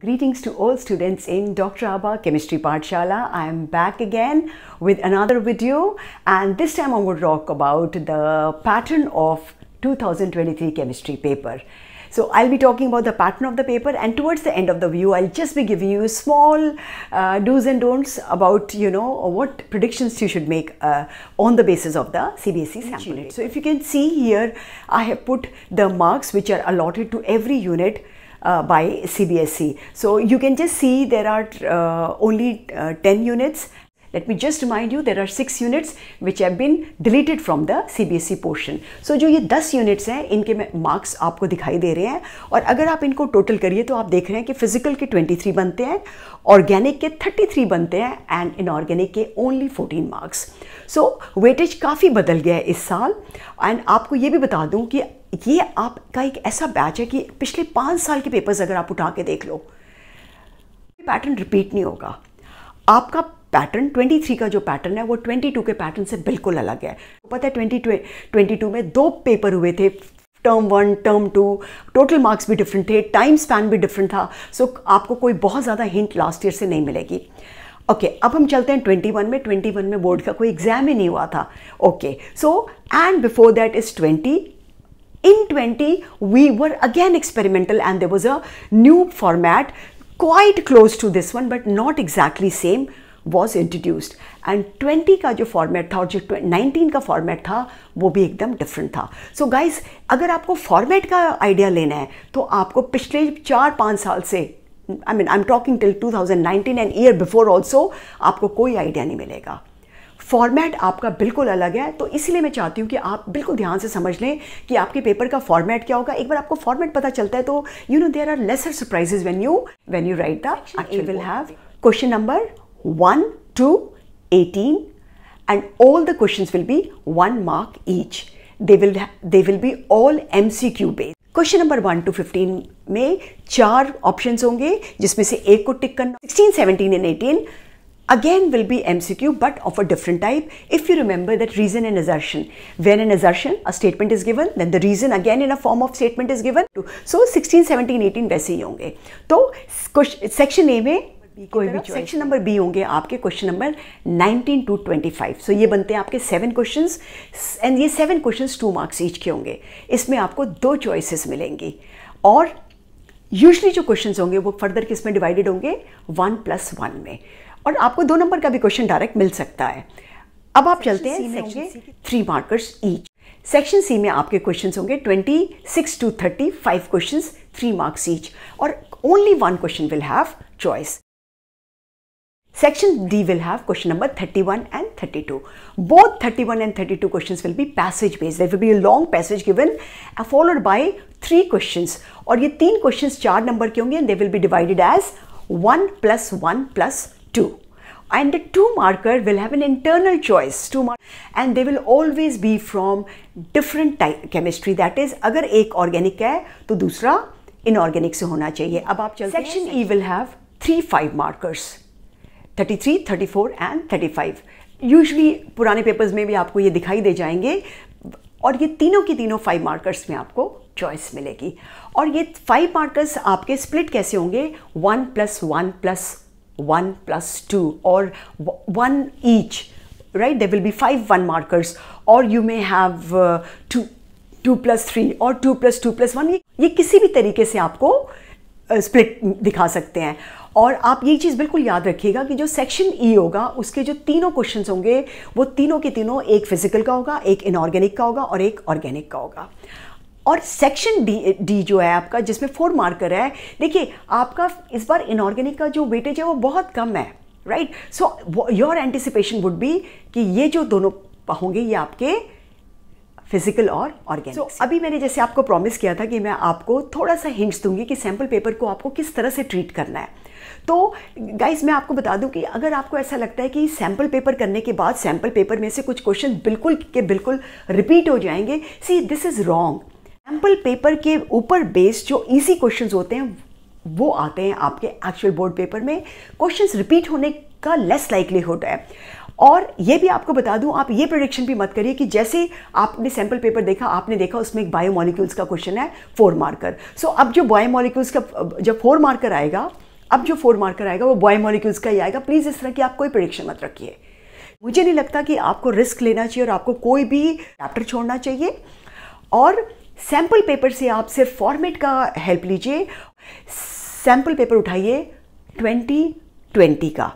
Greetings to all students in Dr. Abha Chemistry Pathshala. I am back again with another video, and this time I'm going to talk about the pattern of 2023 chemistry paper. So I'll be talking about the pattern of the paper, and towards the end of the video I'll just be giving you small do's and don'ts about what predictions you should make on the basis of the CBSE sample. So if you can see here, I have put the marks which are allotted to every unit by CBSE. So you can just see there are only 10 units. Let me just remind you, there are 6 units which have been deleted from the CBSE portion. So जो ये 10 units हैं, इनके marks आपको दिखाई दे रहे हैं, और अगर आप इनको total करिए तो आप देख रहे हैं कि physical के 23 बनते हैं, organic के 33 बनते हैं, and inorganic के only 14 marks. So weightage काफ़ी बदल गया है इस साल, and आपको ये भी बता दूँ कि ये आपका एक ऐसा बैच है कि पिछले 5 साल के पेपर्स अगर आप उठा के देख लो, पैटर्न रिपीट नहीं होगा. आपका पैटर्न 23 का जो पैटर्न है वो 22 के पैटर्न से बिल्कुल अलग है. पता है 2022 में 2 पेपर हुए थे, टर्म 1 टर्म 2, टोटल मार्क्स भी डिफरेंट थे, टाइम स्पैन भी डिफरेंट था. सो आपको कोई बहुत ज़्यादा हिंट लास्ट ईयर से नहीं मिलेगी. ओके, अब हम चलते हैं 21 में बोर्ड का कोई एग्जाम ही नहीं हुआ था. Okay, so and before that is 20. In 20 we were again experimental, and there was a new format quite close to this one but not exactly same was introduced, and 20 का जो format था और जो 19 का format था वो भी एकदम डिफरेंट था. सो गाइज, अगर आपको फॉर्मेट का आइडिया लेना है तो आपको पिछले 4-5 साल से, I am talking till 2019 and year before also, आपको कोई आइडिया नहीं मिलेगा. फॉर्मेट आपका बिल्कुल अलग है. तो इसीलिए मैं चाहती हूँ कि आप बिल्कुल ध्यान से समझ लें कि आपके पेपर का फॉर्मेट क्या होगा. एक बार आपको फॉर्मेट पता चलता है तो there are lesser surprises when you write the actual. Will have question number 1 to 18 and all the questions will be 1 mark each. They will be all MCQ based. Question number 1 to 15 में 4 options होंगे जिसमें से एक को टिक करना. 16, 17 and 18 again will be MCQ but of a different type. If you remember that reason and assertion, when an assertion, a statement is given, then the reason again in a form of statement is given. So 16, 17, 18 वैसे ही होंगे. तो section A में कोई भी section number B होंगे आपके question number 19 to 25. सो ये बनते हैं आपके 7 क्वेश्चंस, एंड ये 7 क्वेश्चंस 2 मार्क्स ईच के होंगे. इसमें आपको 2 चॉइसेस मिलेंगी, और यूजली जो क्वेश्चंस होंगे वो फर्दर किस में डिवाइडेड होंगे, 1+1 में, और आपको 2 नंबर का भी क्वेश्चन डायरेक्ट मिल सकता है. अब आप चलते हैं section 3 markers each. Section C में आपके क्वेश्चंस होंगे 26 to 35 क्वेश्चंस, 3 मार्क्स ईच, और only 1 question will have choice. Section D will have question number 31 and 32. Both 31 and 32 questions will be passage based. There will be a long passage given followed by 3 questions. और ये 3 questions 4 number के होंगे, and they will be divided as 1+1+2. And the 2 marker will have an internal choice, and they will always be from different type chemistry. That is, अगर एक organic है तो दूसरा inorganic से होना चाहिए. अब आप चलते हैं. Section E will have 3 5 markers. 33, 34 and 35. Usually पुराने पेपर्स में भी आपको ये दिखाई दे जाएंगे, और ये तीनों की तीनों 5 मार्कर्स में आपको चॉइस मिलेगी. और ये 5 मार्कर्स आपके स्प्लिट कैसे होंगे, 1+1+1+2 और 1 each, right. There will be 5 1 markers, और यू मे हैव 2+3 और 2+2+1. ये किसी भी तरीके से आपको स्प्लिट दिखा सकते हैं. और आप ये चीज़ बिल्कुल याद रखिएगा कि जो सेक्शन ई होगा उसके जो तीनों क्वेश्चंस होंगे वो तीनों के तीनों, एक फिजिकल का होगा, एक इनऑर्गेनिक का होगा और एक ऑर्गेनिक का होगा. और सेक्शन डी जो है आपका, जिसमें 4 मार्कर है, देखिए आपका इस बार इनऑर्गेनिक का जो वेटेज है वो बहुत कम है, right. So your anticipation would be कि ये जो दोनों होंगे ये आपके फिजिकल और ऑर्गेनिक. So, अभी मैंने जैसे आपको प्रॉमिस किया था कि मैं आपको थोड़ा सा हिंट्स दूंगी कि सैम्पल पेपर को आपको किस तरह से ट्रीट करना है. तो गाइज, मैं आपको बता दूं कि अगर आपको ऐसा लगता है कि सैम्पल पेपर करने के बाद सैम्पल पेपर में से कुछ क्वेश्चन बिल्कुल के बिल्कुल रिपीट हो जाएंगे, see this is wrong. Sample paper के ऊपर बेस्ड जो इजी क्वेश्चंस होते हैं वो आते हैं आपके एक्चुअल बोर्ड पेपर में. क्वेश्चंस रिपीट होने का लेस लाइकलीहुड है. और ये भी आपको बता दूं, आप ये प्रेडिक्शन भी मत करिए कि जैसे आपने सैम्पल पेपर देखा, आपने देखा उसमें एक बायोमोलिक्यूल्स का क्वेश्चन है 4 मार्कर. सो अब जो बायोमोलिक्यूल्स का जब 4 मार्कर आएगा अब जो 4 मार्कर आएगा वो बायोमोलिक्यूल्स का ही आएगा। प्लीज़ इस तरह की आप कोई प्रेडिक्शन मत रखिए। मुझे नहीं लगता कि आपको रिस्क लेना चाहिए और आपको कोई भी चैप्टर छोड़ना चाहिए। और सैम्पल पेपर से आप सिर्फ फॉर्मेट का हेल्प लीजिए। सैम्पल पेपर उठाइए 2020 का।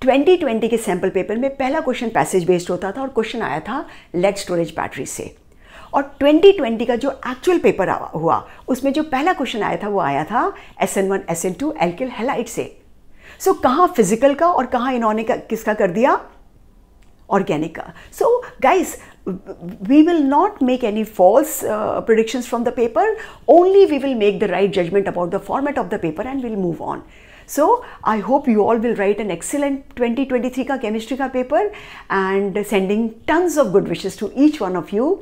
2020 के सैम्पल पेपर में पहला क्वेश्चन पैसेज बेस्ड होता था और क्वेश्चन आया था लेड स्टोरेज बैटरी से। और 2020 का जो एक्चुअल पेपर हुआ उसमें जो पहला क्वेश्चन आया था वो आया था SN1 SN2 एल्किल हैलाइड से। सो कहाँ फिजिकल का और कहाँ इन्होंने किसका कर दिया, ऑर्गेनिक का। So guys, we will not make any false predictions from the paper, only we will make the right judgment about the format of the paper and we'll move on. So I hope you all will write an excellent 2023 का chemistry का paper and sending tons of good wishes to each one of you.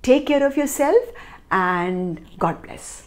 Take care of yourself and God bless.